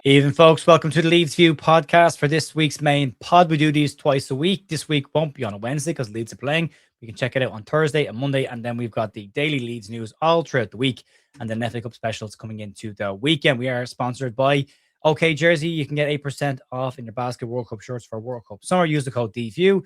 Evening, folks. Welcome to the Leeds View podcast for this week's main pod. We do these twice a week. This week won't be on a Wednesday because Leeds are playing. We can check it out on Thursday and Monday. And then we've got the daily Leeds news all throughout the week and the FA Cup specials coming into the weekend. We are sponsored by OK Jersey. You can get 8% off in your basket World Cup shirts for World Cup summer. Use the code DView.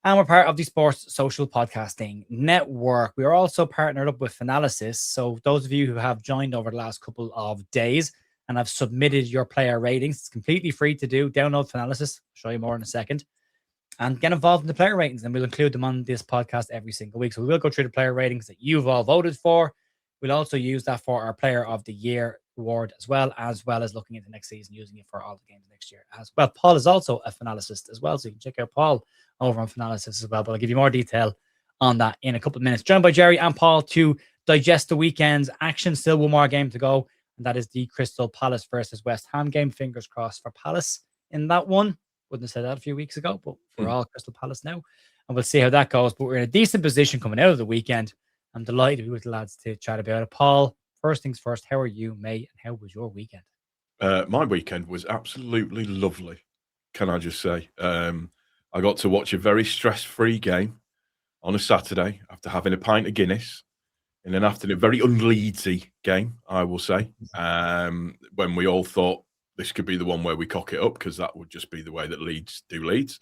And we're part of the Sports Social Podcasting Network. We are also partnered up with Finalysis. So those of you who have joined over the last couple of days and have submitted your player ratings, it's completely free to do. Download Finalysis. I'll show you more in a second. And get involved in the player ratings. And we'll include them on this podcast every single week. So we will go through the player ratings that you've all voted for. We'll also use that for our Player of the Year award as well as looking into next season, using it for all the games next year as well. Paul is also a Finalysis as well. So you can check out Paul over on Finalysis as well. But I'll give you more detail on that in a couple of minutes. Joined by Gerry and Paul to digest the weekend's action. Still one more game to go. And that is the Crystal Palace versus West Ham game. Fingers crossed for Palace in that one. Wouldn't have said that a few weeks ago, but we're all Crystal Palace now. And we'll see how that goes. But we're in a decent position coming out of the weekend. I'm delighted to be with the lads to chat about it. Paul, first things first, how are you, mate? And how was your weekend? My weekend was absolutely lovely, can I just say. I got to watch a very stress-free game on a Saturday after having a pint of Guinness in an afternoon. Very unleadsy game, I will say, when we all thought this could be the one where we cock it up, because that would just be the way that Leeds do Leeds.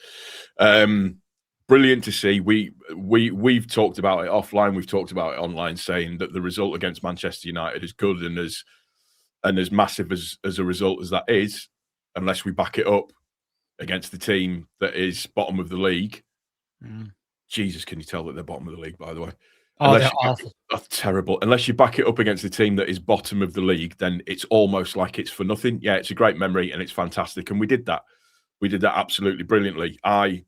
Brilliant to see. We've talked about it offline. We've talked about it online, saying that the result against Manchester United is good and as massive as a result as that is, unless we back it up against the team that is bottom of the league. Jesus, can you tell that they're bottom of the league, by the way? Oh, they're awful. That's terrible. Unless you back it up against the team that is bottom of the league, then it's almost like it's for nothing. Yeah, it's a great memory and it's fantastic. And we did that. We did that absolutely brilliantly. I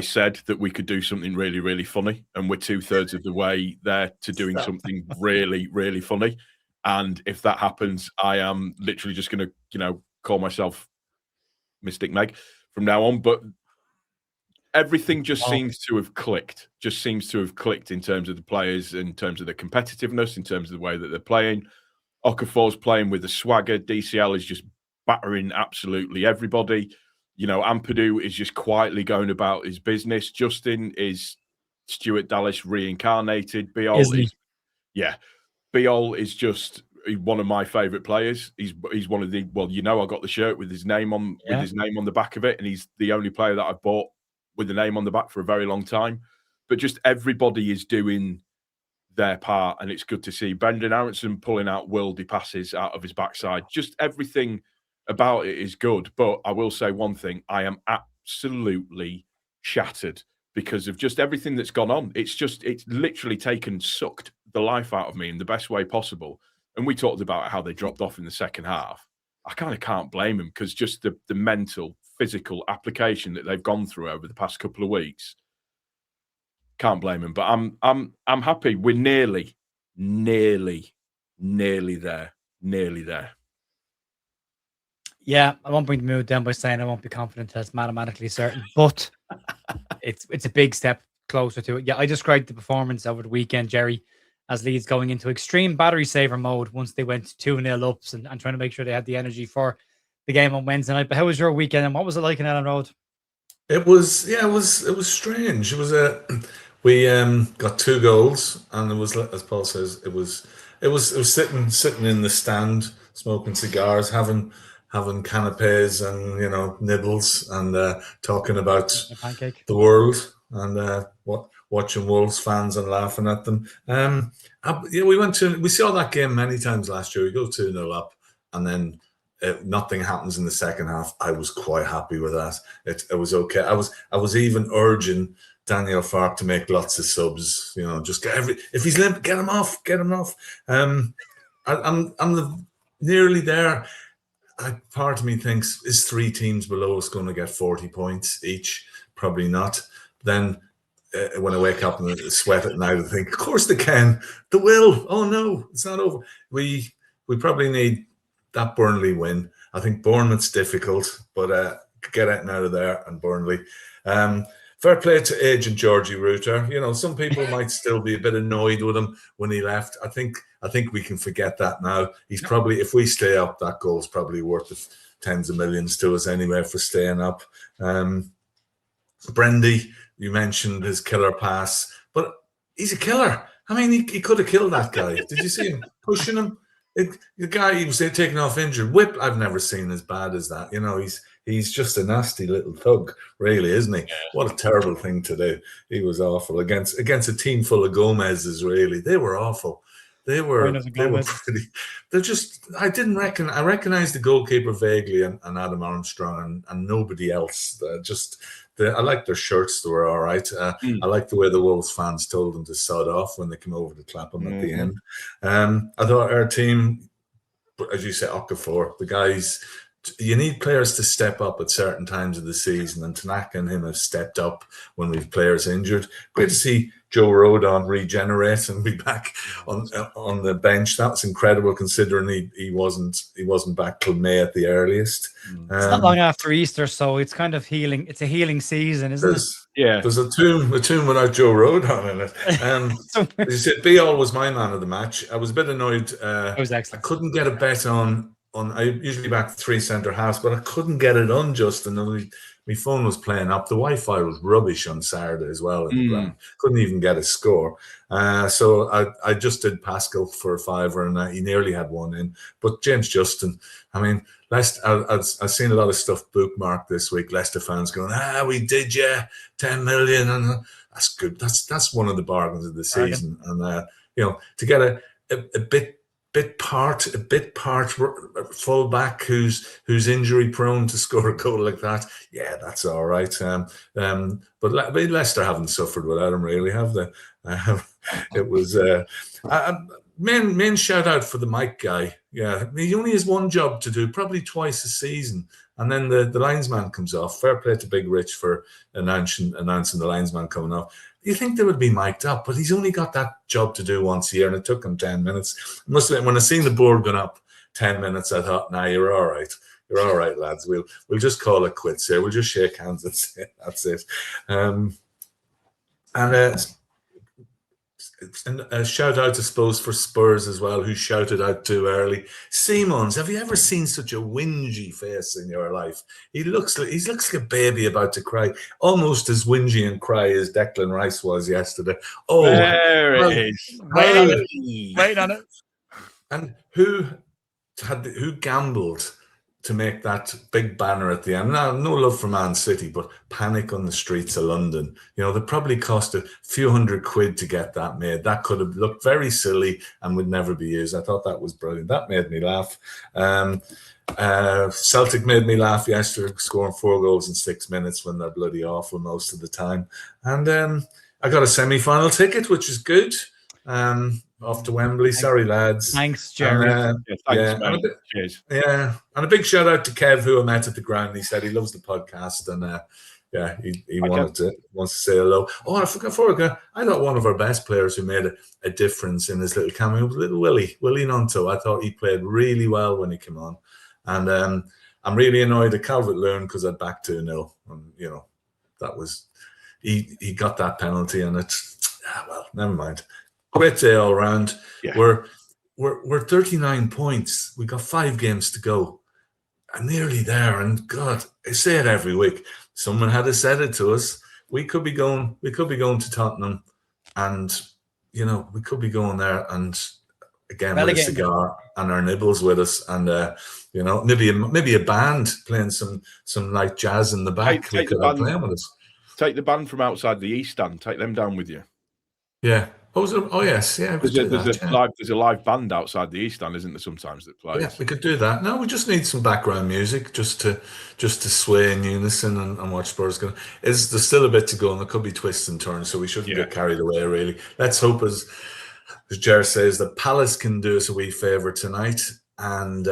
said that we could do something really, really funny, and we're 2/3 of the way there to doing something really, really funny. And if that happens, I am literally just going to, call myself Mystic Meg from now on. But everything just seems to have clicked. Just seems to have clicked in terms of the players, in terms of the competitiveness, in terms of the way that they're playing. Okafor's playing with the swagger. DCL is just battering absolutely everybody. Ampadu is just quietly going about his business. Justin is Stuart Dallas reincarnated. Biol is just one of my favourite players. He's one of the I got the shirt with his name on the back of it, and he's the only player that I've bought with the name on the back for a very long time. But just everybody is doing their part, and it's good to see Brendan Aronson pulling out worldy passes out of his backside. Just everything about it is good. But I will say one thing: I am absolutely shattered because of just everything that's gone on. It's literally sucked the life out of me in the best way possible. And we talked about how they dropped off in the second half. I kind of can't blame them, because just the mental, physical application that they've gone through over the past couple of weeks, can't blame them. But I'm happy. We're nearly there. Yeah, I won't bring the mood down by saying I won't be confident as mathematically certain, but it's a big step closer to it. Yeah, I described the performance over the weekend, Gerry, as Leeds going into extreme battery saver mode once they went 2-0 ups and trying to make sure they had the energy for the game on Wednesday night. But how was your weekend, and what was it like in Ellen Road? It was strange. It was we got 2 goals, and it was, as Paul says, it was sitting in the stand, smoking cigars, having canapes and nibbles, and talking about the world, and watching Wolves fans and laughing at them. We saw that game many times last year. We go 2-0 up, and then nothing happens in the second half. I was quite happy with that. It was okay. I was even urging Daniel Farke to make lots of subs. Just if he's limp, get him off. I'm nearly there. Part of me thinks, is 3 teams below us going to get 40 points each? Probably not. Then when I wake up and sweat at night, I think, of course they can. They will. Oh no, it's not over. We probably need that Burnley win. I think Bournemouth's difficult, but get out of there and Burnley. fair play to agent Georgie Reuter. You know, some people might still be a bit annoyed with him when he left. I think we can forget that now. He's probably, if we stay up, that goal's probably worth tens of millions to us anyway for staying up. Brendy, you mentioned his killer pass, but he's a killer. I mean, he could have killed that guy. Did you see him pushing him? The guy, he was taken off injured. Whip, I've never seen as bad as that. You know, he's just a nasty little thug, really, isn't he? Yeah. What a terrible thing to do. He was awful against a team full of Gomez's, really. They were awful. They were pretty. They're just. I recognized the goalkeeper vaguely and Adam Armstrong and nobody else. I liked their shirts; they were all right. I liked the way the Wolves fans told them to sod off when they came over to clap them at the end. I thought our team, as you said, Okafor, the guys. You need players to step up at certain times of the season, and Tanaka and him have stepped up when we've players injured. Great to see Joe Rodon regenerate and be back on the bench. That's incredible, considering he wasn't back till May at the earliest. It's not long after Easter, so it's kind of healing. It's a healing season, isn't it? Yeah, there's a tomb without Joe Rodon in it. As you said, Biol was my man of the match. I was a bit annoyed. It was excellent. I couldn't get a bet on. I usually back 3 centre halves, but I couldn't get it on just. And my phone was playing up. The Wi-Fi was rubbish on Saturday as well. Couldn't even get a score. So I just did Pascal for a fiver, and he nearly had one in. But James Justin, I mean, I've seen a lot of stuff bookmarked this week. Leicester fans going, we did, 10 million, and that's good. That's one of the bargains of the season. And to get a bit part full back who's injury prone to score a goal like that, that's all right. But Leicester haven't suffered without him, really, have they? It was main shout out for the Mike guy. Yeah, he only has one job to do, probably twice a season, and then the linesman comes off. Fair play to Big Rich for announcing the linesman coming off. You think they would be mic'd up, but he's only got that job to do once a year, and it took him 10 minutes. Must have been, when I seen the board going up 10 minutes, I thought, you're all right. You're all right, lads. We'll just call it quits here. We'll just shake hands and say that's it. And a shout out, I suppose, for Spurs as well, who shouted out too early. Simons, have you ever seen such a whingy face in your life? He looks like a baby about to cry, almost as whingy and cry as Declan Rice was yesterday. Oh, there it is. Wait on it. And who gambled to make that big banner at the end? Now, no love for Man City, but panic on the streets of London. You know, they probably cost a few £100 to get that made. That could have looked very silly and would never be used. I thought that was brilliant. That made me laugh. Celtic made me laugh yesterday, scoring 4 goals in 6 minutes when they're bloody awful most of the time. And I got a semi-final ticket, which is good. Off to Wembley. Sorry, lads. Thanks, Gerry. Cheers. Yeah, and a big shout out to Kev, who I met at the ground. He said he loves the podcast, and he wants to say hello. Oh, I forgot. I thought one of our best players who made a difference in his little cameo was little Willie Nonto. I thought he played really well when he came on, and I'm really annoyed at Calvert-Lewin because I'd back 2-0, and that was he got that penalty, and it's well, never mind. Great day all round. Yeah. We're 39 points. We got 5 games to go. I'm nearly there. And God, I say it every week. Someone had said it to us. We could be going to Tottenham, and we could be going there, and again with a cigar and our nibbles with us, and maybe a band playing some light jazz in the back. Take the band, playing with us. Take the band from outside the East Stand. Take them down with you. Yeah. Oh yes, yeah. There's a live band outside the East Stand, isn't there? Sometimes that plays. Yeah, we could do that. No, we just need some background music just to sway in unison and watch Spurs go. There's still a bit to go, and there could be twists and turns, so we shouldn't get carried away. Really, let's hope, as Gerry says, that Palace can do us a wee favour tonight, and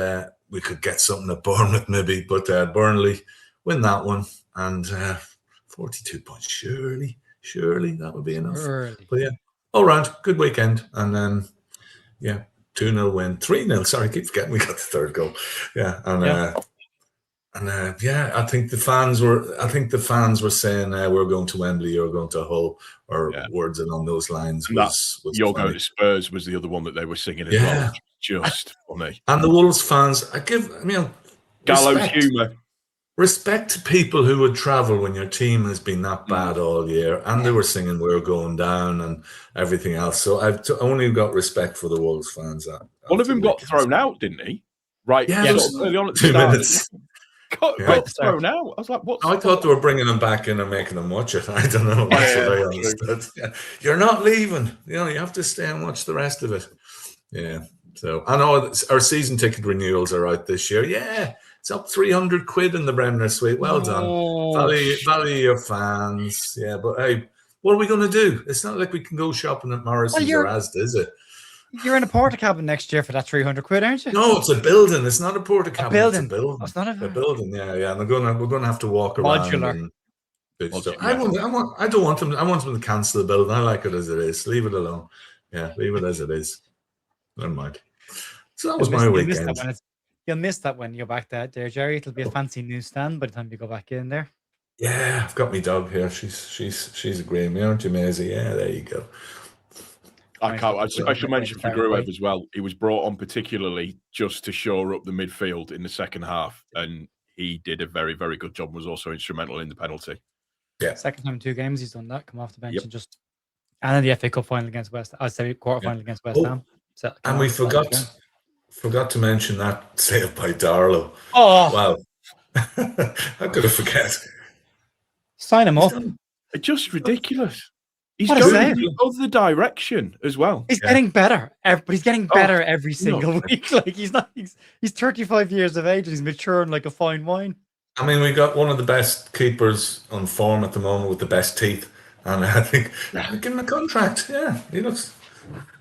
we could get something at Bournemouth maybe. But Burnley win that one, and 42 points. Surely that would be enough. But yeah. All round, good weekend, and then 2-0 win, 3-0. Sorry, I keep forgetting we got the third goal. Yeah, and And I think the fans were saying we're going to Wembley or going to Hull or words along those lines. And Was You're funny. going to Spurs was the other one that they were singing as well. Just funny. And the Wolves fans, gallows humour. Respect to people who would travel when your team has been that bad all year, and they were singing "We're Going Down" and everything else. So I've only got respect for the Wolves fans. One of them got thrown out, didn't he? Right, early on at the 2 start. minutes. Got thrown out. I was like, "What?" I thought they were bringing him back in and making him watch it. I don't know. That's what I understood. Yeah. You're not leaving. You have to stay and watch the rest of it. Yeah. So I know our season ticket renewals are out this year. Yeah. It's up 300 quid in the Bremner Suite. Well done. Value your fans. Yeah, but hey, what are we going to do? It's not like we can go shopping at Morrison's or Asda, is it? You're in a porta cabin next year for that 300 quid, aren't you? No, it's a building. It's not a porta cabin. It's a building. It's not a building. Yeah. And we're going to have to walk around. Modular. I don't want them. I want them to cancel the building. I like it as it is. Leave it alone. Yeah, leave it as it is. Never mind. So that was my weekend. You'll miss that when you go back there, Gerry. It'll be a fancy newsstand by the time you go back in there. Yeah, I've got my dog here. She's agreeing. Aren't you, Maisie? Yeah, there you go. I should mention for Gruev as well. He was brought on particularly just to shore up the midfield in the second half, and he did a very, very good job and was also instrumental in the penalty. Yeah. Second time in 2 games he's done that. Come off the bench and then the FA Cup final against quarter-final against West Ham. So, and we forgot to mention that save by Darlow. Oh, wow. How could I forget? Sign him up. It's just ridiculous. He's going the other direction as well. He's getting better, but he's getting better every single week. Like he's 35 years of age. He's maturing like a fine wine. I mean, we got one of the best keepers on form at the moment with the best teeth, and I think give him a contract. Yeah, he looks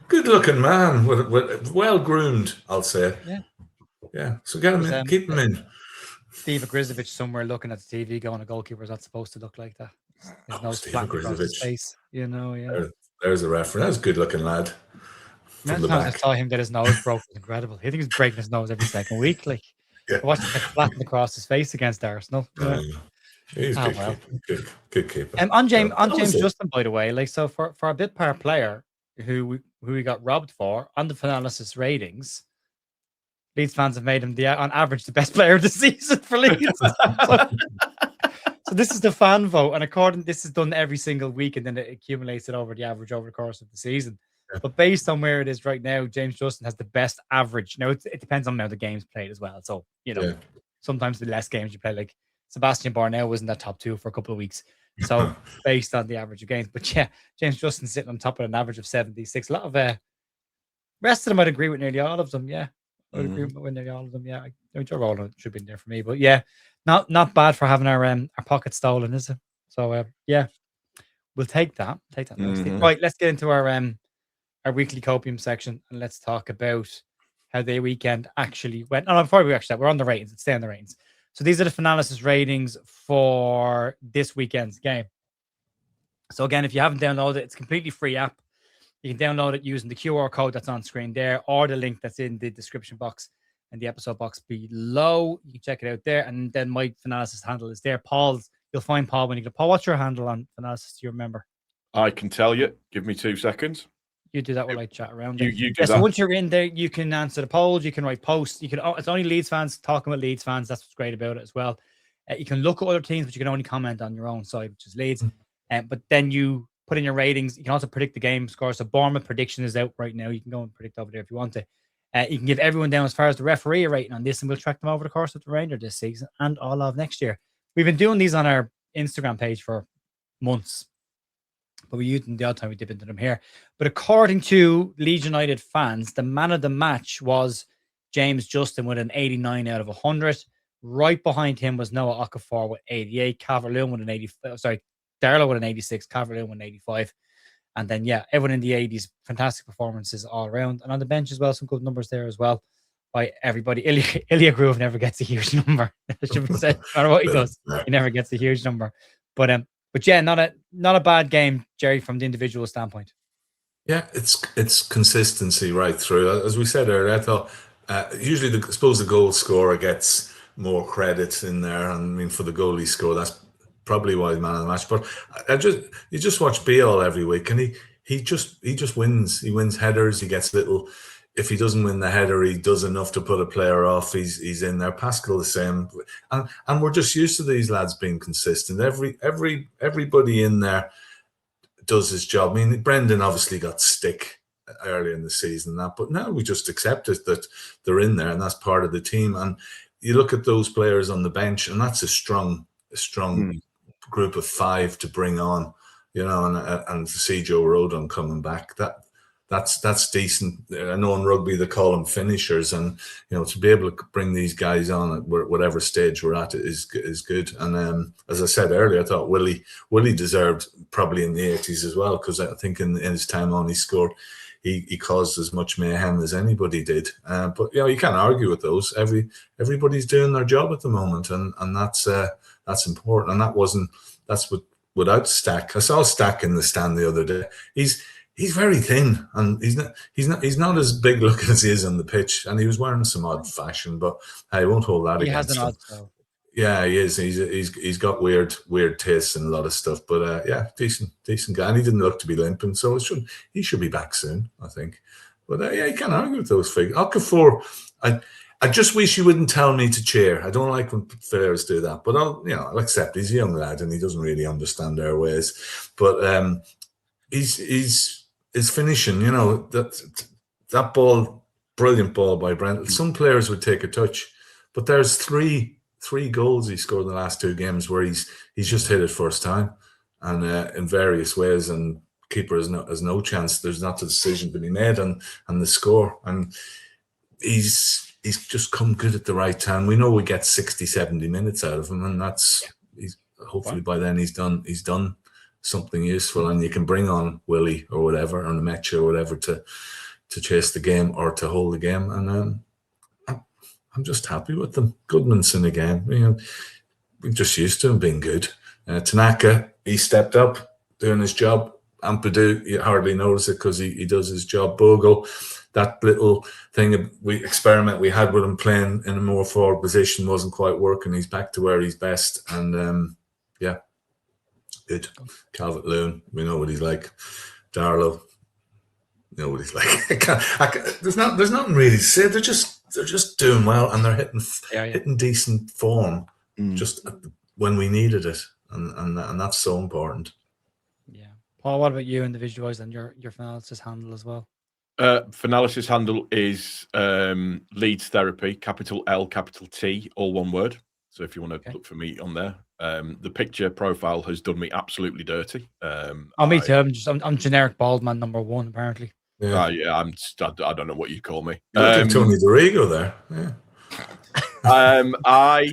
good-looking man, with well-groomed, I'll say. Yeah. So get him in, keep him in. Steve Grizovic somewhere looking at the TV going, a goalkeeper's not supposed to look like that. His nose Steve flat across his Grizovic. face, There's a reference. That's a good-looking lad. From the back. I saw him get his nose broke. It was incredible. I think he's breaking his nose every second week. Like, I watched him get flattened across his face against Arsenal. He's good keeper. On James Justin, by the way, like, so for a bit part player who we got robbed for on the Finalysis ratings, Leeds fans have made him on average the best player of the season for Leeds. So this is the fan vote, and this is done every single week, and then it accumulates it over the course of the season. But based on where it is right now, James Justin has the best average. Now it depends on how the games played as well. So sometimes the less games you play, like Sebastian Barnell was in that top 2 for a couple of weeks. So based on the average of games, but James Justin sitting on top of an average of 76. A lot of rest of them I'd agree with nearly all of them. Yeah, I'd agree with nearly all of them. Yeah, Joe Roland should be in there for me, but not bad for having our pocket stolen, is it? So we'll take that. Right, let's get into our weekly copium section and let's talk about how the weekend actually went. No, before we actually, we're on the ratings. Let's stay on the ratings. So these are the Finalysis ratings for this weekend's game. So again, if you haven't downloaded it, it's a completely free app. You can download it using the QR code that's on screen there, or the link that's in the description box and the episode box below. You can check it out there. And then my Finalysis handle is there. You'll find Paul when you go. Paul, what's your handle on Finalysis? Do you remember? I can tell you. Give me 2 seconds. You do that while I chat around. You do that. So once you're in there, you can answer the polls. You can write posts. It's only Leeds fans talking about Leeds fans. That's what's great about it as well. You can look at other teams, but you can only comment on your own side, which is Leeds. But then you put in your ratings. You can also predict the game score. So Bournemouth prediction is out right now. You can go and predict over there if you want to. You can give everyone down as far as the referee rating on this, and we'll track them over the course of the remainder this season and all of next year. We've been doing these on our Instagram page for months, but we use them the odd time we dip into them here. But according to Leeds United fans, the man of the match was James Justin with an 89 out of 100. Right behind him was Noah Okafor with 88, Calvert-Lewin with an 85. Sorry, Darlow with an 86, Calvert-Lewin with an 85. And then, everyone in the 80s, fantastic performances all around. And on the bench as well, some good numbers there as well by everybody. Ilya Groove never gets a huge number. That should be said. No matter what he does, he never gets a huge number. But not a bad game, Gerry, from the individual standpoint. Yeah, it's consistency right through. As we said earlier, I thought usually the goal scorer gets more credit in there. And I mean, for the goal he scored, that's probably why he's man of the match. But you just watch Beal every week, and he just wins. He wins headers. He gets little. If he doesn't win the header, he does enough to put a player off. He's in there. Pascal the same, and we're just used to these lads being consistent. Everybody in there does his job. I mean, Brendan obviously got stick early in the season, but now we just accept it that they're in there, and that's part of the team. And you look at those players on the bench, and that's a strong group of 5 to bring on, and to see Joe Rodon coming back, that's decent. I know in rugby they call them finishers, and to be able to bring these guys on at whatever stage we're at is good. And as I said earlier, I thought Willie deserved probably in the 80s as well, because I think in his time on he scored. He caused as much mayhem as anybody did. But you can't argue with those. Everybody's doing their job at the moment, and that's important. And that's without Stack. I saw Stack in the stand the other day. He's very thin, and he's not as big looking as he is on the pitch. And he was wearing some odd fashion, but I won't hold that against him. He has an odd style. Yeah, he is. He's got weird tastes and a lot of stuff. But decent guy. And he didn't look to be limping, so he should be back soon, I think. But you can't argue with those figures. Okafor, I just wish you wouldn't tell me to cheer. I don't like when players do that. But I'll accept he's a young lad and he doesn't really understand our ways. But his finishing, that ball, brilliant ball by Brent. Some players would take a touch, but there's three goals he scored in the last 2 games where he's just hit it first time, and in various ways, and keeper has no chance. There's not a decision to be made, and the score, and he's just come good at the right time. We know we get 60-70 minutes out of him, and he's hopefully by then he's done something useful, and you can bring on Willie or whatever, or Nemecha or whatever to chase the game or to hold the game. And I'm just happy with them. Goodmanson again. We're just used to him being good. Tanaka, he stepped up, doing his job. Ampadu, you hardly notice it because he does his job. Bogle, that little experiment we had with him playing in a more forward position wasn't quite working. He's back to where he's best, and good. Calvert-Lewin, we know what he's like. Darlow, you know what he's like. There's nothing really to say. They're just doing well, and they're hitting decent form just when we needed it, and that's so important. Yeah, Paul, what about you individuals and your Finalysis handle as well? Finalysis handle is Leeds Therapy, capital L, capital T, all one word. So if you want to look for me on there, the picture profile has done me absolutely dirty. Me too. I'm generic bald man number 1 apparently. Yeah, I don't know what you call me. Tony Dorigo there. Yeah. I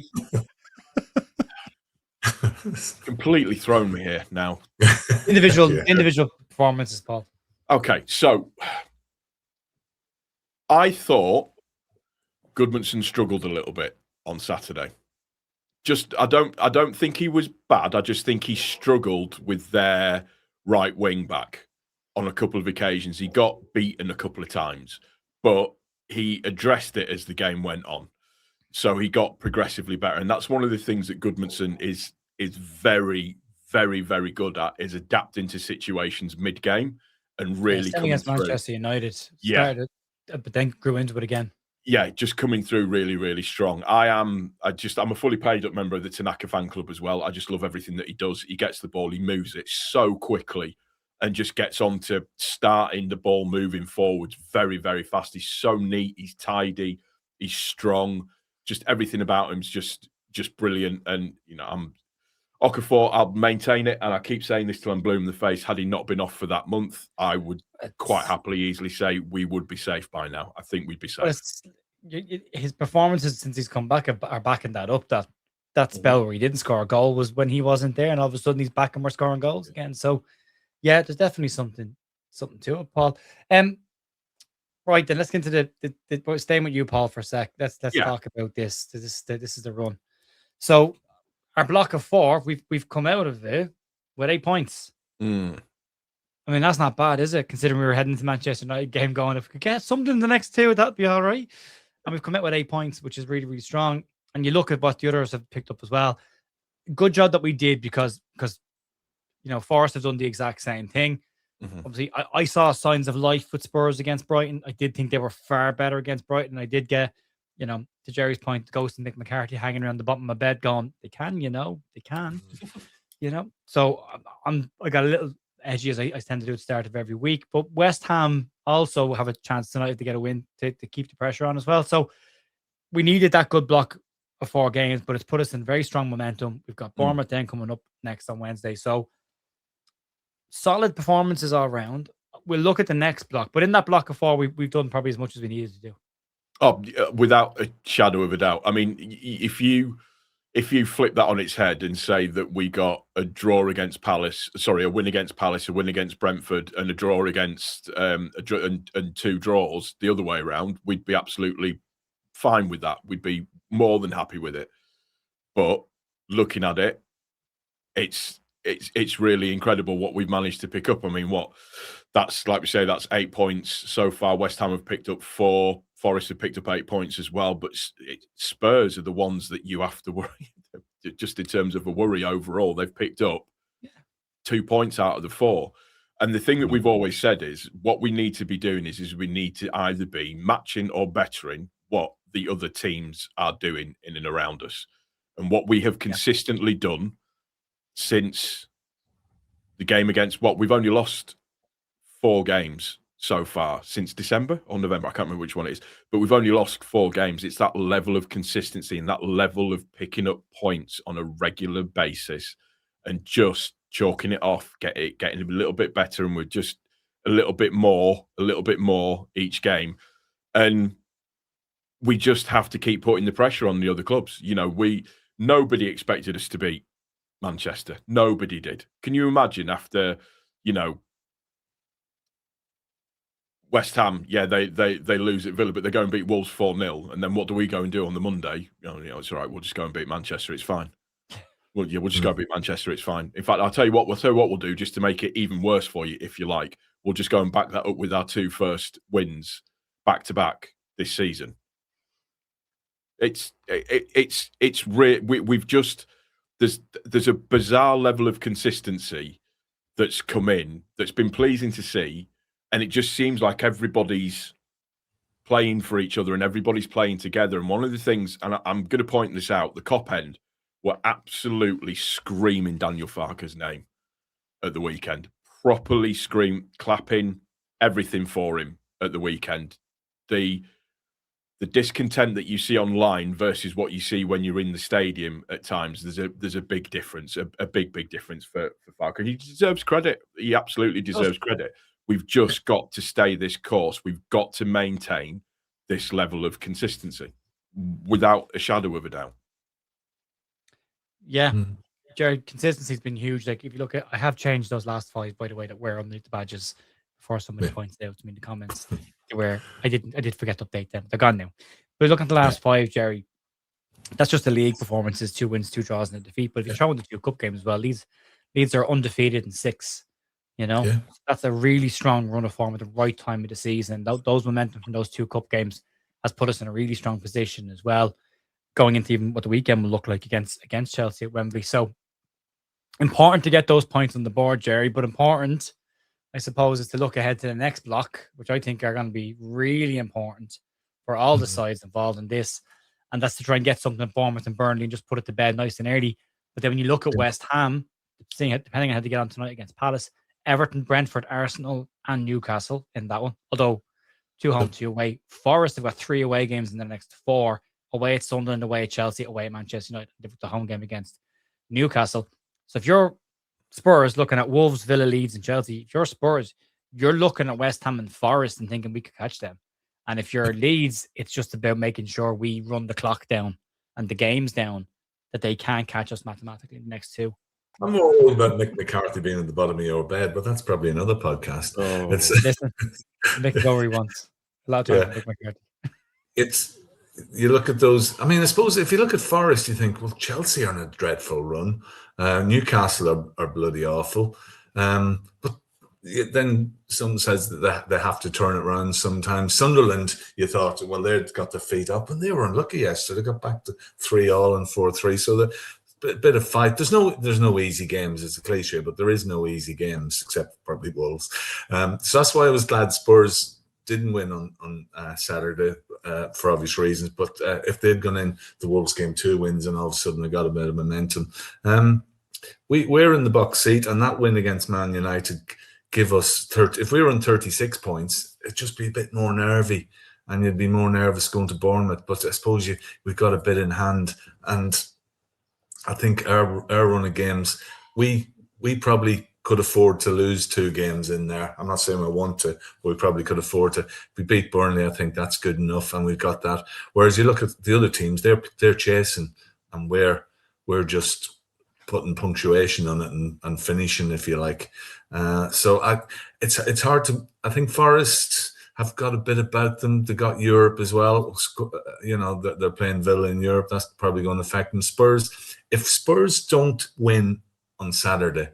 completely thrown me here now. Individual performances, Paul. Okay, so I thought Goodmanson struggled a little bit on Saturday. I don't think he was bad. I just think he struggled with their right wing back on a couple of occasions. He got beaten a couple of times, but he addressed it as the game went on. So he got progressively better. And that's one of the things that Goodmanson is very, very, very good at, is adapting to situations mid-game and really coming against through. Manchester United. Started, but then grew into it again. Yeah, just coming through really, really strong. I'm a fully paid up member of the Tanaka fan club as well. I just love everything that he does. He gets the ball, he moves it so quickly and just gets on to starting the ball moving forwards very, very fast. He's so neat, he's tidy, he's strong. Just everything about him's just brilliant. And, Okafor, I'll maintain it, and I keep saying this till I'm blue in the face. Had he not been off for that month, I would quite happily easily say we would be safe by now. I think we'd be safe. His performances since he's come back are backing that up. That spell where he didn't score a goal was when he wasn't there, and all of a sudden he's back and we're scoring goals again. So, yeah, there's definitely something to it, Paul. Right, then let's get into the staying with you, Paul, for a sec. Let's talk about this. This is the run. So, our block of 4, we've come out of it with 8 points. I mean, that's not bad, is it? Considering we were heading into Manchester United game going, if we could get something in the next 2, that'd be all right. And we've come out with 8 points, which is really, really strong. and you look at what the others have picked up as well. Good job that we did because Forest have done the exact same thing. Obviously, I saw signs of life with Spurs against Brighton. I did think they were far better against Brighton. I did get, to Gerry's point, the ghost of Nick McCarthy hanging around the bottom of my bed going, they can, they can, So I got a little edgy as I tend to do at the start of every week. But West Ham also have a chance tonight to get a win to keep the pressure on as well. So we needed that good block of 4 games, but it's put us in very strong momentum. We've got Bournemouth then coming up next on Wednesday. So solid performances all around. We'll look at the next block, but in that block of 4, we've done probably as much as we needed to do. Oh, without a shadow of a doubt. I mean, if you flip that on its head and say that we got a win against Palace, a win against Brentford, and a draw against and 2 draws the other way around, we'd be absolutely fine with that. We'd be more than happy with it. But looking at it, it's really incredible what we've managed to pick up. I mean, that's like we say, that's 8 points so far. West Ham have picked up 4. Forest have picked up 8 points as well. But Spurs are the ones that you have to worry. Just in terms of a worry overall, they've picked up 2 points out of the 4. And the thing that we've always said is what we need to be doing is we need to either be matching or bettering what the other teams are doing in and around us. And what we have consistently done since the game against we've only lost 4 games so far since December or November. I can't remember which one it is, but we've only lost 4 games. It's that level of consistency and that level of picking up points on a regular basis and just chalking it off, getting a little bit better, and we're just a little bit more each game. And we just have to keep putting the pressure on the other clubs. Nobody expected us to beat Manchester. Nobody did. Can you imagine after, West Ham, they lose at Villa, but they go and beat Wolves 4-0. And then what do we go and do on the Monday? It's all right. We'll just go and beat Manchester. It's fine. We'll just go and beat Manchester. It's fine. In fact, I'll tell you what we'll do just to make it even worse for you, if you like. We'll just go and back that up with our 2 first wins back to back this season. It's we've just there's a bizarre level of consistency that's come in that's been pleasing to see, and it just seems like everybody's playing for each other and everybody's playing together. And one of the things, and I'm going to point this out, the Cop End were absolutely screaming Daniel Farke's name at the weekend, properly clapping everything for him at the weekend. The discontent that you see online versus what you see when you're in the stadium at times, there's a big difference, a big difference for Farke. He deserves credit. He absolutely deserves credit. We've just got to stay this course. We've got to maintain this level of consistency without a shadow of a doubt. Yeah. Gerry, consistency's been huge. Like, if you look at, I have changed those last 5, by the way, that were underneath the badges before somebody points out to me in the comments. Where I did forget to update them. They're gone now. But look at the last 5, Gerry. That's just the league performances: 2 wins, 2 draws, and a defeat. But if you throw in the 2 cup games as well, Leeds are undefeated in 6. That's a really strong run of form at the right time of the season. Those momentum from those 2 cup games has put us in a really strong position as well, going into even what the weekend will look like against Chelsea at Wembley. So important to get those points on the board, Gerry. But important, I suppose, is to look ahead to the next block, which I think are going to be really important for all the sides involved in this. And that's to try and get something at Bournemouth and Burnley and just put it to bed nice and early. But then when you look at West Ham, depending on how they get on tonight against Palace, Everton, Brentford, Arsenal, and Newcastle in that one. Although 2 home, 2 away. Forest have got 3 away games in the next 4. Away at Sunderland, away at Chelsea, away at Manchester United, the home game against Newcastle. So if you're Spurs looking at Wolves, Villa, Leeds, and Chelsea, if you're Spurs, you're looking at West Ham and Forest and thinking we could catch them. And if you're Leeds, it's just about making sure we run the clock down and the games down that they can't catch us mathematically in the next 2. I'm more worried about Nick McCarthy being at the bottom of your bed, but that's probably another podcast. Oh. Listen, Nick can go where he wants. A lot of time Nick McCarthy. You look at those. I mean, I suppose if you look at Forest, you think, well, Chelsea are on a dreadful run. Newcastle are bloody awful. But then someone says that they have to turn it around sometimes. Sunderland, you thought, well, they'd got their feet up, and they were unlucky yesterday. They got back to 3-3 and 4-3. So the bit of fight. There's no easy games. It's a cliche, but there is no easy games except probably Wolves. So that's why I was glad Spurs didn't win on Saturday for obvious reasons. But if they'd gone in the Wolves game 2 wins, and all of a sudden they got a bit of momentum. We're in the box seat, and that win against Man United give us 30. If we were on 36 points, it'd just be a bit more nervy, and you'd be more nervous going to Bournemouth. But I suppose we've got a bit in hand, and I think our run of games, we probably could afford to lose 2 games in there. I'm not saying I want to, but we probably could afford to. If we beat Burnley, I think that's good enough, and we've got that. Whereas you look at the other teams, they're chasing, and we're just putting punctuation on it and finishing, if you like. So it's hard to. I think Forest have got a bit about them. They got Europe as well. You know, they're playing Villa in Europe. That's probably going to affect them. Spurs. If Spurs don't win on Saturday,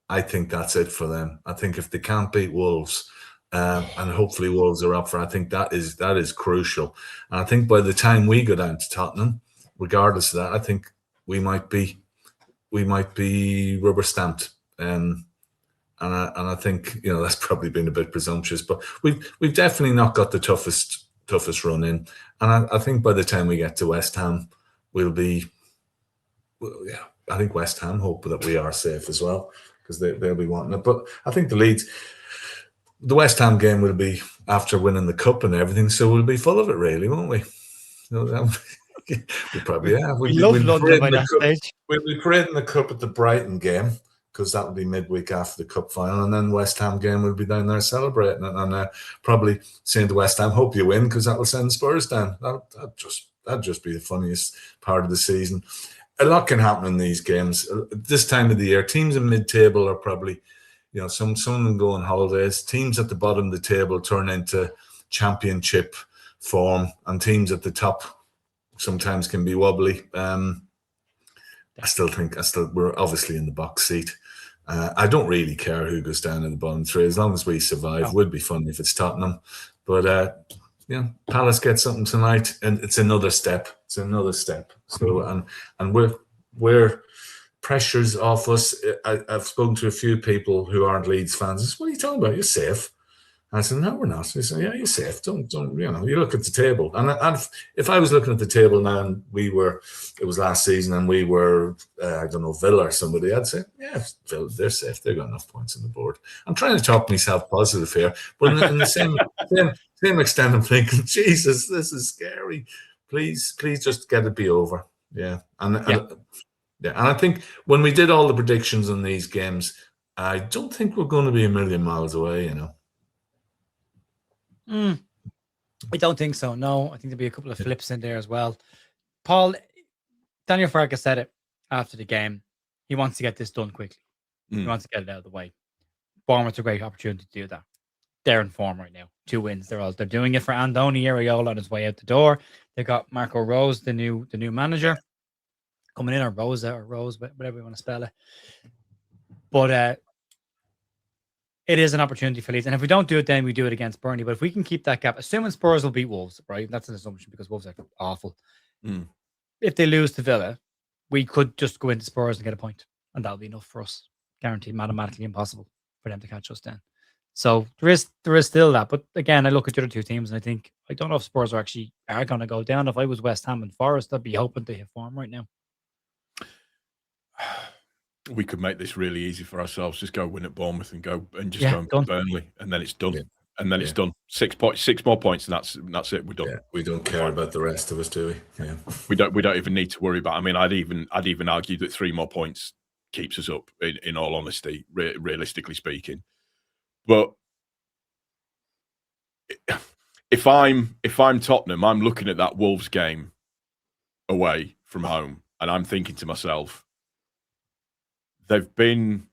I think that's it for them. I think if they can't beat Wolves, and hopefully Wolves are up for, I think that is crucial. And I think by the time we go down to Tottenham, regardless of that, I think we might be rubber stamped. And I think, you know, that's probably been a bit presumptuous, but we've definitely not got the toughest run in. And I think by the time we get to West Ham, we'll be. Well, yeah, I think West Ham hope that we are safe as well, because they'll be wanting it. But I think the West Ham game will be after winning the cup and everything, so we'll be full of it, really, won't we? You know, we probably have. We love London by that stage. We'll be parading the cup at the Brighton game, because that will be midweek after the cup final, and then West Ham game will be down there celebrating it, and probably saying to West Ham, "Hope you win," because that will send Spurs down. That'd just be the funniest part of the season. A lot can happen in these games. This time of the year, teams in mid-table are probably, you know, some of them go on holidays. Teams at the bottom of the table turn into championship form, and teams at the top sometimes can be wobbly. I still think we're obviously in the box seat. I don't really care who goes down in the bottom 3 as long as we survive. It would be fun if it's Tottenham, but yeah, Palace get something tonight, and it's another step. It's another step. So and we're pressures off us. I've spoken to a few people who aren't Leeds fans. I said, "What are you talking about? You're safe." I said, "No, we're not." He said, "Yeah, you're safe. Don't you know? You look at the table." And if I was looking at the table now, and it was last season, and we were, I don't know, Villa or somebody, I'd say, "Yeah, Villa, they're safe. They've got enough points on the board." I'm trying to talk myself positive here, but in the same extent, I'm thinking, Jesus, this is scary. Please just get it be over. Yeah, and I think when we did all the predictions on these games, I don't think we're going to be a million miles away. You know. I don't think so. No, I think there'll be a couple of flips in there as well. Paul, Daniel Farke said it after the game. He wants to get this done quickly. He wants to get it out of the way. Bournemouth's a great opportunity to do that. They're in form right now. 2 wins. They're doing it for Andoni Iraola on his way out the door. They got Marco Rose, the new manager, coming in, or Rosa or Rose, whatever you want to spell it. But it is an opportunity for Leeds. And if we don't do it, then we do it against Burnley. But if we can keep that gap, assuming Spurs will beat Wolves, right? That's an assumption because Wolves are awful. If they lose to Villa, we could just go into Spurs and get a point. And that'll be enough for us. Guaranteed, mathematically impossible for them to catch us then. So there is still that. But again, I look at the other 2 teams and I don't know if Spurs are going to go down. If I was West Ham and Forest, I'd be hoping to hit form right now. We could make this really easy for ourselves. Just go win at Bournemouth and go and Burnley, and then it's done. Yeah. And then it's done. 6 more points, and that's it. We're done. Yeah, we don't care about the rest of us, do we? Yeah. We don't even need to worry about. I mean, I'd even argue that 3 more points keeps us up. In all honesty, realistically speaking, but if I'm Tottenham, I'm looking at that Wolves game away from home, and I'm thinking to myself, they've been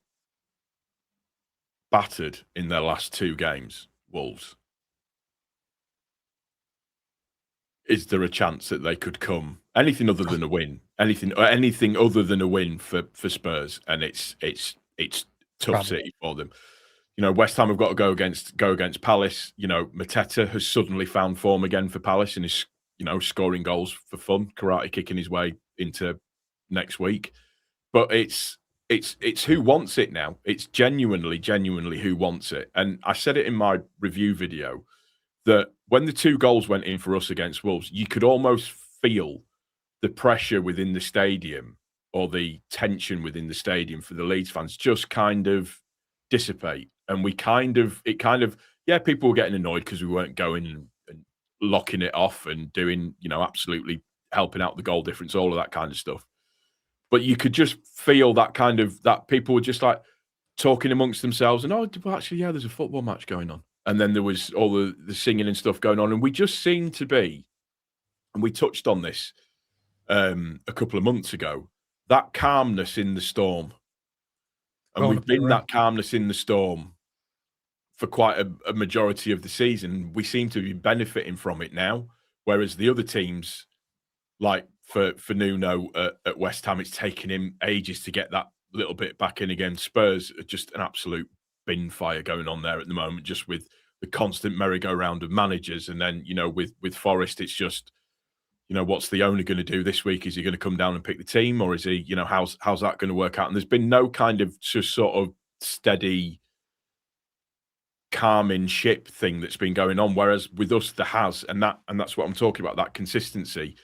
battered in their last 2 games, Wolves. Is there a chance that they could come anything other than a win? Anything other than a win for Spurs, and it's tough city for them. West Ham have got to go against Palace. Mateta has suddenly found form again for Palace and is, scoring goals for fun, karate kicking his way into next week. But it's who wants it now. It's genuinely who wants it. And I said it in my review video that when the 2 goals went in for us against Wolves, you could almost feel the pressure within the stadium or the tension within the stadium for the Leeds fans just kind of dissipate. And people were getting annoyed because we weren't going and locking it off and doing, absolutely helping out the goal difference, all of that kind of stuff. But you could just feel that people were just like talking amongst themselves and, there's a football match going on. And then there was all the singing and stuff going on. And we just seemed to be, and we touched on this a couple of months ago, that calmness in the storm. And we've been that calmness in the storm for quite a majority of the season. We seem to be benefiting from it now. Whereas the other teams, like for Nuno at West Ham, it's taken him ages to get that little bit back in again. Spurs are just an absolute bin fire going on there at the moment, just with the constant merry-go-round of managers. And then, with Forest, it's just, what's the owner going to do this week? Is he going to come down and pick the team, or is he, how's that going to work out? And there's been no kind of just sort of steady, calming ship thing that's been going on. Whereas with us, there has, and that's what I'm talking about, that consistency.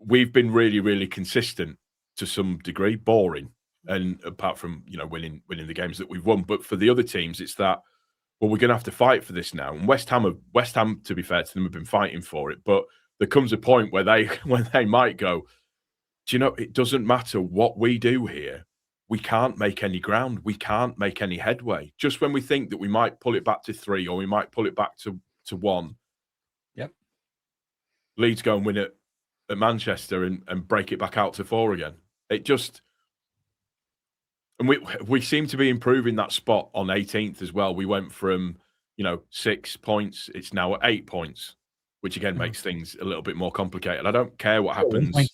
We've been really, really consistent to some degree, boring. And apart from, winning the games that we've won. But for the other teams, it's that, well, we're going to have to fight for this now. And West Ham, to be fair to them, have been fighting for it. But there comes a point where they might go, do you know, it doesn't matter what we do here. We can't make any ground. We can't make any headway. Just when we think that we might pull it back to 3 or we might pull it back to 1. Yep. Leeds go and win it at Manchester and break it back out to 4 again. It just... And we seem to be improving that spot on 18th as well. We went from, 6 points. It's now at 8 points, which again makes things a little bit more complicated. I don't care what happens. It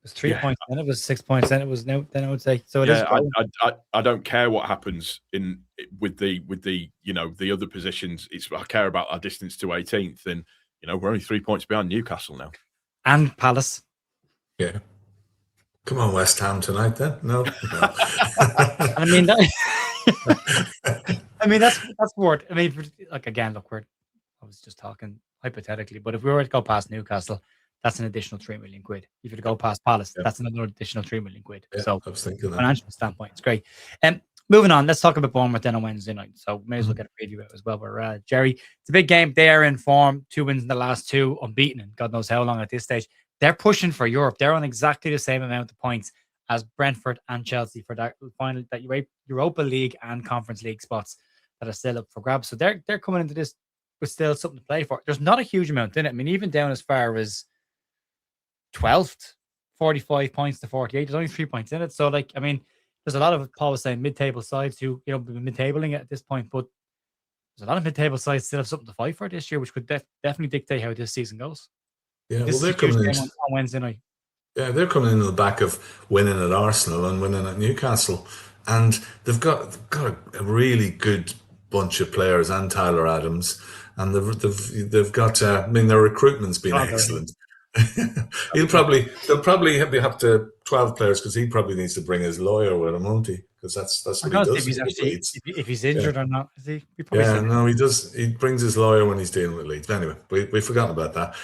was 3 points, then it was 6 points, then it was no. Then I would say so. It is. I don't care what happens with the other positions. I care about our distance to 18th, and we're only 3 points behind Newcastle now and Palace. Yeah. Come on, West Ham tonight, then? No. I mean, that's word. I mean, like again, look, I was just talking hypothetically, but if we were to go past Newcastle, that's an additional 3 million quid. If you were to go past Palace, that's another additional 3 million quid. Yeah, so, I was thinking that. Financial standpoint, it's great. Moving on, let's talk about Bournemouth then on Wednesday night. So, may as well get a preview out as well. But Gerry, it's a big game. They are in form. 2 wins in the last 2, unbeaten, and God knows how long at this stage. They're pushing for Europe. They're on exactly the same amount of points as Brentford and Chelsea for that final, that Europa League and Conference League spots that are still up for grabs. So they're coming into this with still something to play for. There's not a huge amount in it. I mean, even down as far as 12th, 45 points to 48. There's only 3 points in it. So, there's a lot of, Paul was saying, mid-table sides who, mid-tabling it at this point. But there's a lot of mid-table sides still have something to fight for this year, which could definitely dictate how this season goes. Yeah, well, they're coming in on Wednesday night. Yeah, they're coming in the back of winning at Arsenal and winning at Newcastle, and they've got a really good bunch of players and Tyler Adams, and they've got. I mean, their recruitment's been excellent. They'll probably have to 12 players because he probably needs to bring his lawyer with him, won't he? Because that's what he does. If he's injured or not, is he? No, he does. He brings his lawyer when he's dealing with Leeds. But anyway, we've forgotten about that.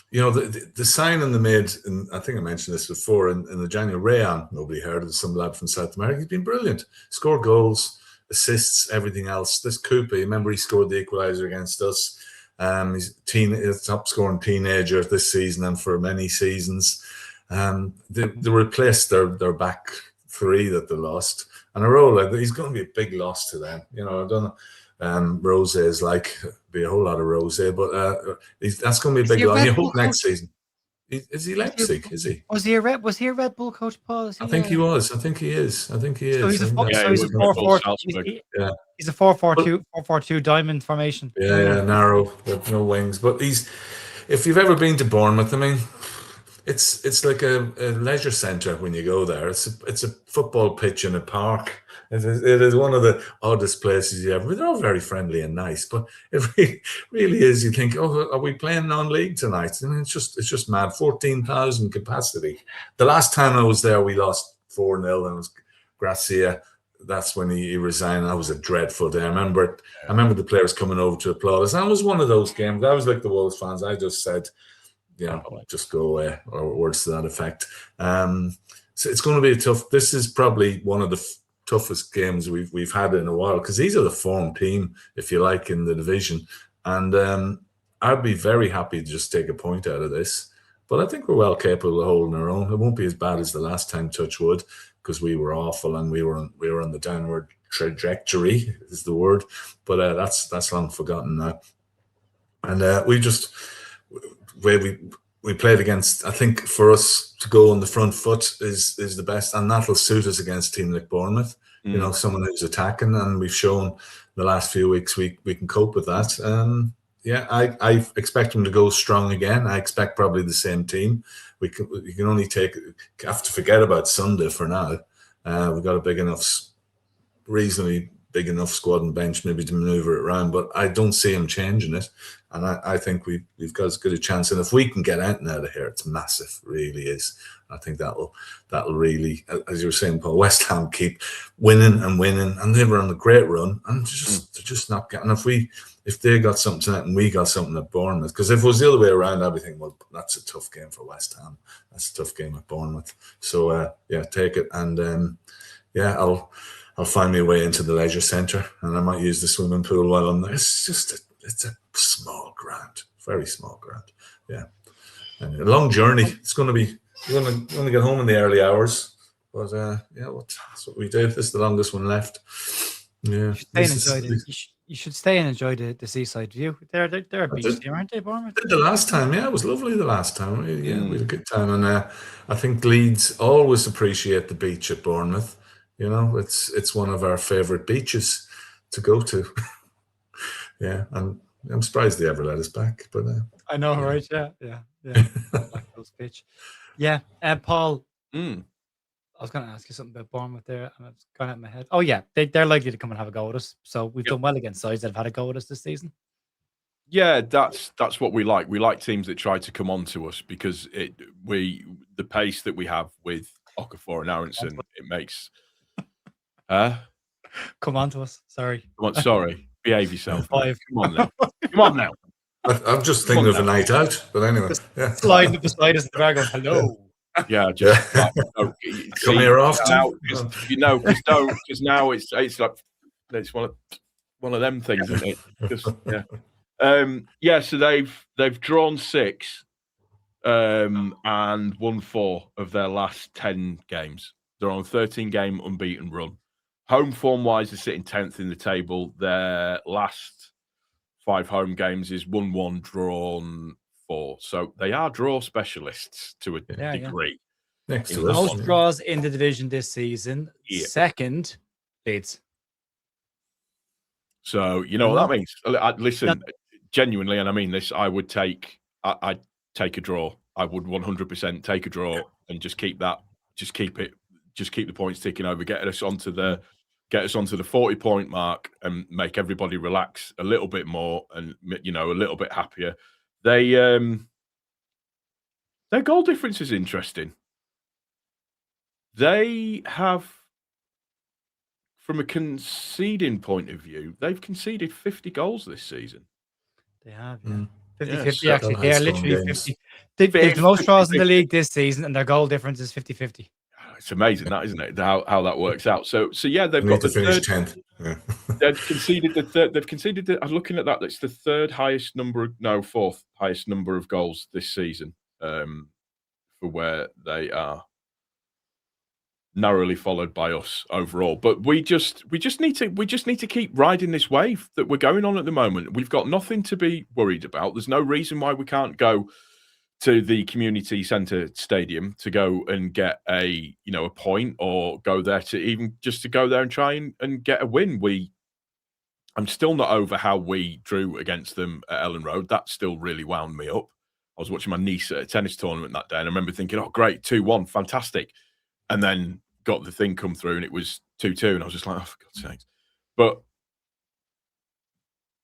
The signing they made, and I think I mentioned this before, in the January, Rayan, nobody heard of, some lad from South America. He's been brilliant. Scored goals, assists, everything else. This Cooper, remember he scored the equaliser against us. He's a top scoring teenager this season and for many seasons. They replaced their back 3 that they lost. And Arola, he's going to be a big loss to them. I don't know. Rose is be a whole lot of Rose, but that's going to be a big loss. You hope next season. Is he Leipzig? Is he? Was he a Red Bull coach, Paul? I think he was. I think he is. So he's a 4-4-2. Yeah. He's a 4-4-2 diamond formation. Yeah, narrow with no wings. But if you've ever been to Bournemouth, I mean, it's like a leisure centre when you go there. It's a football pitch in a park. It is one of the oddest places you ever. They're all very friendly and nice, but it really is. You think, oh, are we playing non-league tonight? I mean, it's just mad. 14,000 capacity. The last time I was there, we lost 4-0, and it was Gracia. That's when he resigned. That was a dreadful day. I remember the players coming over to applaud us. And it was one of those games. I was like the Wolves fans. I just said, just go away, or words to that effect. So it's going to be tough. This is probably one of the toughest games we've had in a while, because these are the form team, if you like, in the division. And I'd be very happy to just take a point out of this. But I think we're well capable of holding our own. It won't be as bad as the last time, touch wood, because we were awful and we were on the downward trajectory, is the word. But that's long forgotten now. And we played against, I think for us to go on the front foot is the best, and that'll suit us against a team like Bournemouth. You know, someone who's attacking, and we've shown the last few weeks we can cope with that. I expect them to go strong again. I expect probably the same team. We can only have to forget about Sunday for now. We've got a reasonably big enough squad and bench maybe to manoeuvre it around, but I don't see him changing it. And I think we've got as good a chance. And if we can get Anthem out of here, it's massive, really is. I think that'll really, as you were saying, Paul, West Ham keep winning, and they were on a great run, and they're just not getting. If they got something tonight and we got something at Bournemouth, because if it was the other way around, I'd be thinking, well, that's a tough game for West Ham. That's a tough game at Bournemouth. So take it, and I'll find my way into the leisure centre, and I might use the swimming pool while I'm there. It's a small ground, very small ground. Yeah, and a long journey. It's going to be. We're going to get home in the early hours, but that's what we do. This is the longest one left. Yeah, you should stay and enjoy the seaside view. They're a beach team, aren't they, Bournemouth? Did the last time, yeah, it was lovely the last time. We had a good time, and I think Leeds always appreciate the beach at Bournemouth. You know, it's one of our favourite beaches to go to. Yeah, and I'm surprised they ever let us back, but I know, right? Yeah. Pitch. Yeah, Paul. I was going to ask you something about Bournemouth there, and it's gone out of my head. Oh yeah, they're likely to come and have a go at us. So we've done well against sides that have had a go at us this season. Yeah, that's what we like. We like teams that try to come on to us, because the pace that we have with Okafor and Aronson, it makes. Come on to us. Sorry. Sorry. Behave yourself. 5. Come on now. Come on now. I'm just thinking of a night out, but anyway. Yeah. Sliding up beside us in the bag, going, hello. Yeah, just come here often. Because now it's like it's one of them things, isn't it? Just, yeah. So they've drawn 6 and won 4 of their last 10 games. They're on a 13-game unbeaten run. Home form wise, they're sitting 10th in the table. Their last 5 home games is 1-1, drawn 4. So they are draw specialists to a degree. Yeah. Next to most draws in the division this season. Yeah. Second, Leeds. So you know what that means. Listen, genuinely, and I mean this, I'd take a draw. I would 100% take a draw and just keep that. Just keep the points ticking over. Get us onto the 40-point mark and make everybody relax a little bit more, and a little bit happier. Their goal difference is interesting. They have, from a conceding point of view, they've conceded 50 goals this season. They have, 50-50 actually. They are literally 50. They've the most draws in the league this season, and their goal difference is 50-50. It's amazing, that, isn't it? How that works out. So yeah, they've got the third. 10th. Yeah. They've conceded the third. They've conceded. I'm looking at that. That's the fourth highest number of goals this season for where they are. Narrowly followed by us overall, but we just need to keep riding this wave that we're going on at the moment. We've got nothing to be worried about. There's no reason why we can't go to the community centre stadium to go and get a point, or go there to go there and try and get a win. I'm still not over how we drew against them at Ellen Road. That still really wound me up. I was watching my niece at a tennis tournament that day, and I remember thinking, "Oh, great, 2-1, fantastic," and then got the thing come through and it was 2-2, and I was just like, oh, for God's sakes. But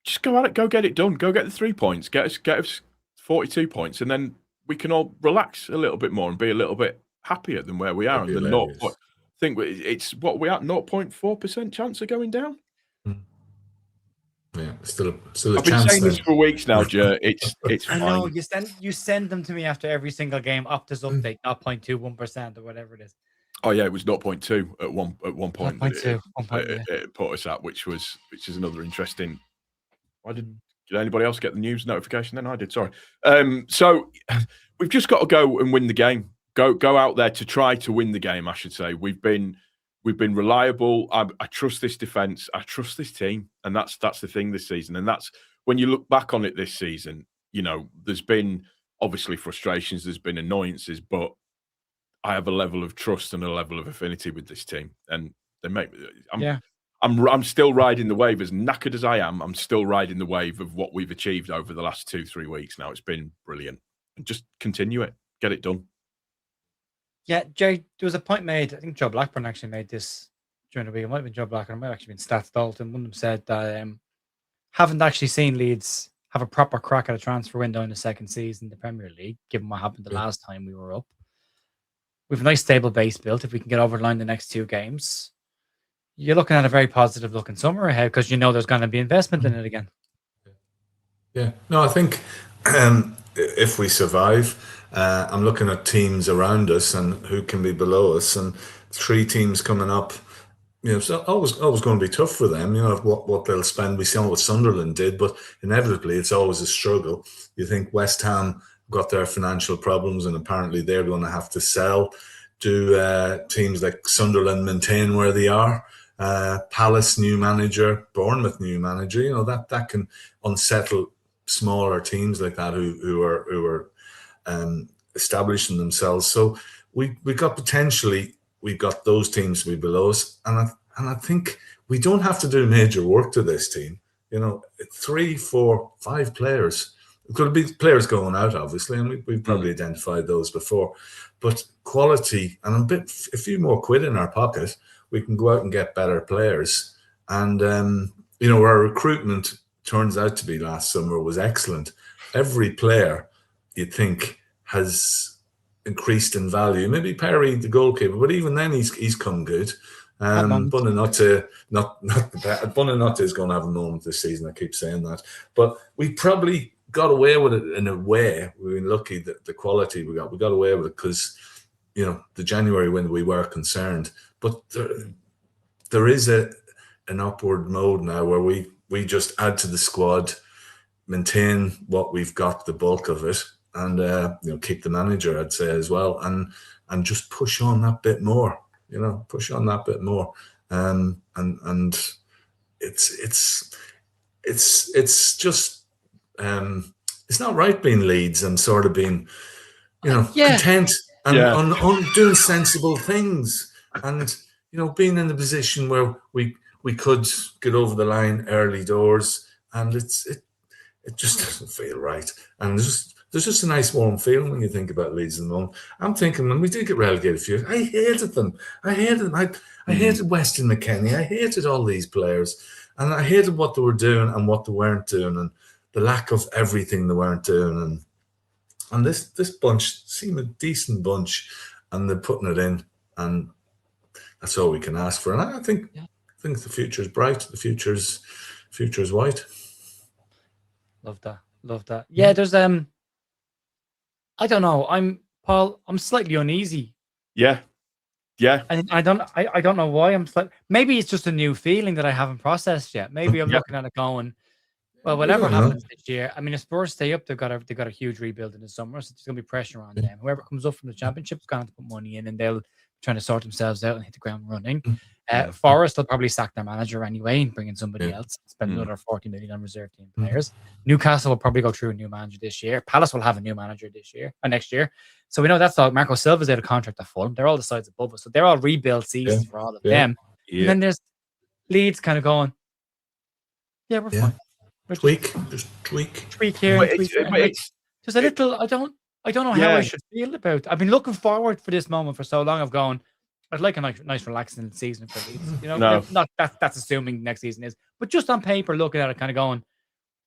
just go at it, go get it done, go get the 3 points, get us 42 points, and then we can all relax a little bit more and be a little bit happier than where we are. And the think it's what we at 0.4% chance of going down. Yeah, still a I've chance. Been saying this for weeks now, Ger. It's I fine. know you send them to me after every single game. Optus update, 0.21% or whatever it is. Oh yeah, it was 0.2 at one point. 0.2, it put us at, which is another interesting. Did anybody else get the news notification? Then I did. Sorry. So we've just got to go and win the game. Go out there to try to win the game. I should say we've been reliable. I trust this defense. I trust this team, and that's the thing this season. And that's when you look back on it this season. You know, there's been obviously frustrations. There's been annoyances, but I have a level of trust and a level of affinity with this team, and they make me. I'm still riding the wave, as knackered as I am. I'm still riding the wave of what we've achieved over the last 2-3 weeks. Now it's been brilliant, and just continue it, get it done. Yeah, Gerry, there was a point made. I think Joe Blackburn actually made this during the week. It might have been Joe Blackburn. It might have actually been Stats Dalton. One of them said that haven't actually seen Leeds have a proper crack at a transfer window in the second season in the Premier League, given what happened the last time we were up. We have a nice stable base built. If we can get over the line the next 2 games, you're looking at a very positive looking summer ahead, because you know there's going to be investment in it again. Yeah. No, I think if we survive, I'm looking at teams around us and who can be below us, and 3 teams coming up. You know, so always going to be tough for them. You know what they'll spend. We saw what Sunderland did, but inevitably it's always a struggle. You think West Ham got their financial problems, and apparently they're going to have to sell. Do teams like Sunderland maintain where they are? Palace new manager, Bournemouth new manager. You know that can unsettle smaller teams like that who are establishing themselves. So we got potentially. We've got those teams to be below us, and I think we don't have to do major work to this team. You know, 3, 4, 5 players. It could be players going out, obviously, and we've probably identified those before. But quality and a few more quid in our pocket, we can go out and get better players. And you know, our recruitment turns out to be last summer was excellent. Every player you'd think has increased in value. Maybe Perry, the goalkeeper, but even then he's come good. Buonanotte is going to have a moment this season. I keep saying that, but we probably got away with it in a way. We've been lucky that the quality we got away with it, because you know the January when we were concerned. But there is an upward mode now where we just add to the squad, maintain what we've got, the bulk of it. And you know, keep the manager, I'd say, as well, and just push on that bit more. You know, push on that bit more. And it's just it's not right being Leeds and sort of being, you know, content and on doing sensible things, and you know, being in the position where we could get over the line early doors, and it just doesn't feel right. And there's just a nice warm feeling when you think about Leeds at the moment. I'm thinking when we did get relegated a few years, I hated them. I hated Weston McKennie. I hated all these players. And I hated what they were doing and what they weren't doing, and the lack of everything they weren't doing. And this bunch seemed a decent bunch, and they're putting it in, and that's all we can ask for. And I think the future's bright. The future's white. Love that. Yeah, there's I don't know. I'm slightly uneasy. Yeah. And I don't know why I'm maybe it's just a new feeling that I haven't processed yet. Maybe I'm looking at it going, well, whatever happens this year. I mean, if Spurs stay up, they've got a huge rebuild in the summer, so there's gonna be pressure on them. Whoever comes up from the championship is gonna have to put money in, and they'll trying to sort themselves out and hit the ground running. Forest will probably sack their manager anyway and bring in somebody else, spend another 40 million on reserve team players. Newcastle will probably go through a new manager this year. Palace will have a new manager next year. So we know that's all. Marco Silva's out of contract at Fulham. They're all the sides above us. So they're all rebuild seasons for all of them. Yeah. And then there's Leeds kind of going, we're fine. Just tweak here. Just a little, I don't know how I should feel about it. I've been looking forward for this moment for so long of going, I'd like a nice relaxing season for Leeds. You know, No. not that's assuming next season is, but just on paper, looking at it, kind of going,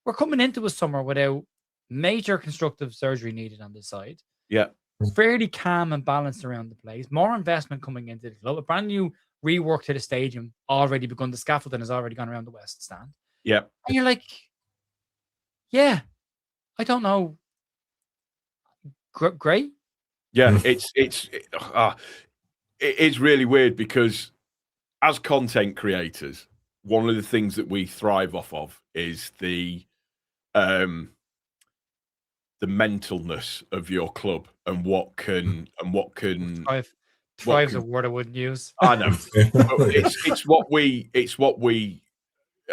we're coming into a summer without major constructive surgery needed on this side. Yeah. Fairly calm and balanced around the place. More investment coming into the club. A brand new rework to the stadium already begun. The scaffolding has already gone around the West Stand. Yeah. And you're like, yeah, I don't know. Great. Yeah, it's really weird because as content creators, one of the things that we thrive off of is the mentalness of your club and what can Thrive's a word I wouldn't use. I know. it's what we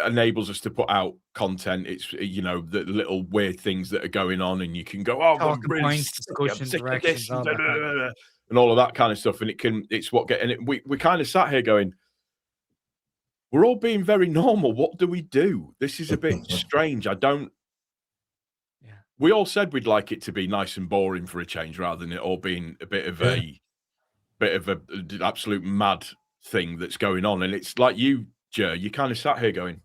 enables us to put out content. It's, you know, the little weird things that are going on, and you can go, oh, talking really points, discussion, directions, and all of that kind of stuff. And it's what getting it. We kind of sat here going, we're all being very normal. What do we do? This is a bit strange. We all said we'd like it to be nice and boring for a change, rather than it all being a bit of an absolute mad thing that's going on. And it's like you, Gerry, you kind of sat here going,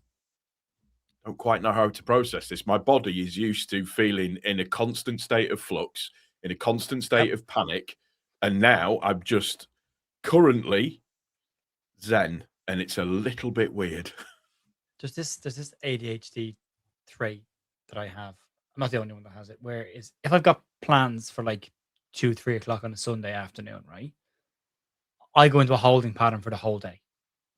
don't quite know how to process this. My body is used to feeling in a constant state of flux, in a constant state of panic. And now I'm just currently zen, and it's a little bit weird. There's this ADHD trait that I have. I'm not the only one that has it, where is if I've got plans for like 2-3 o'clock on a Sunday afternoon, right? I go into a holding pattern for the whole day.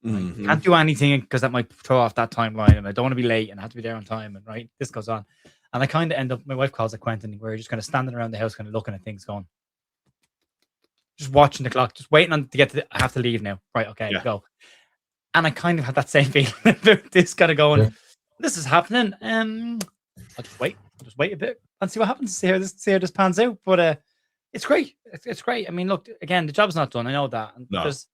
Right? Can't do anything because that might throw off that timeline, and I don't want to be late and I have to be there on time, and right, this goes on. And I kind of end up, my wife calls it Quentin, where you're just kind of standing around the house, kind of looking at things, going, just watching the clock, just waiting on to get to I have to leave now. Right, okay, go. And I kind of had that same feeling about this, kind of going, this is happening. I'll just wait a bit and see what happens, see how this pans out. But it's great. It's great. I mean, look, again, the job's not done. I know that. And there's,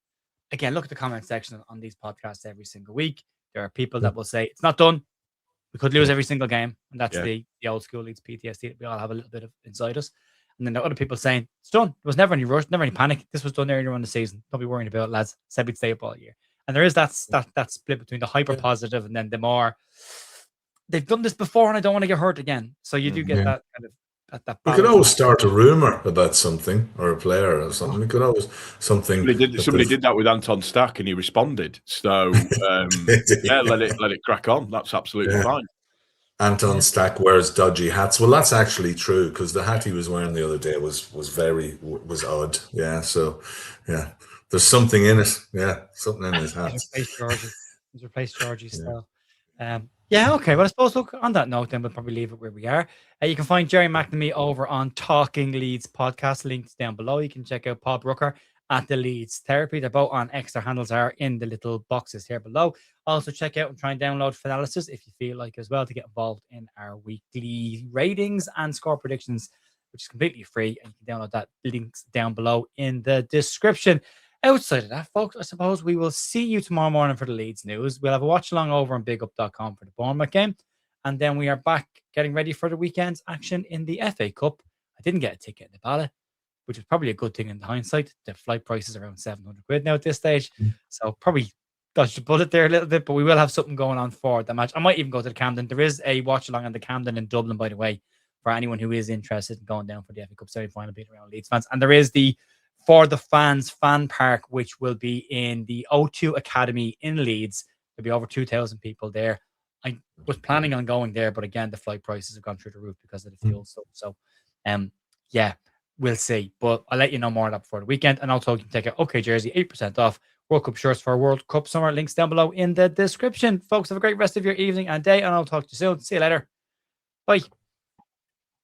again, look at the comment section on these podcasts every single week. There are people that will say it's not done. We could lose every single game, and that's the old school Leeds PTSD that we all have a little bit of inside us. And then there are other people saying it's done. There was never any rush, never any panic. This was done earlier on the season. Don't be worrying about it, lads. Said we'd stay up all year. And there is that split between the hyper positive and then the more they've done this before and I don't want to get hurt again. So you do get that kind of that. We could always start a rumor about something or a player or something. We could always something. Somebody did that with Anton Stack and he responded. So let it crack on. That's absolutely fine. Anton Stack wears dodgy hats. Well, that's actually true, because the hat he was wearing the other day was odd. Yeah, so there's something in it. Yeah, something in his hat. He's replaced Georgie's style. Okay. Well, I suppose, look, on that note, then we'll probably leave it where we are. You can find Gerry McNamee over on Talking Leeds podcast, links down below. You can check out Paul Brooker at the Leeds Therapy. They're both on X. Their handles are in the little boxes here below. Also, check out and try and download Finalysis if you feel like as well, to get involved in our weekly ratings and score predictions, which is completely free. And you can download that, links down below in the description. Outside of that, folks, I suppose we will see you tomorrow morning for the Leeds news. We'll have a watch along over on bigup.com for the Bournemouth game. And then we are back getting ready for the weekend's action in the FA Cup. I didn't get a ticket in the ballot, which is probably a good thing in hindsight. The flight price is around 700 quid now at this stage. So probably dodged the bullet there a little bit, but we will have something going on for the match. I might even go to the Camden. There is a watch along on the Camden in Dublin, by the way, for anyone who is interested in going down for the FA Cup semi-final, being around Leeds fans. And there is the For the Fans fan park, which will be in the O2 Academy in Leeds. There'll be over 2,000 people there. I was planning on going there, but again, the flight prices have gone through the roof because of the fuel stuff. So, we'll see. But I'll let you know more of that before the weekend. And also, you can take an OK jersey, 8% off. World Cup shirts for World Cup summer. Links down below in the description. Folks, have a great rest of your evening and day, and I'll talk to you soon. See you later. Bye.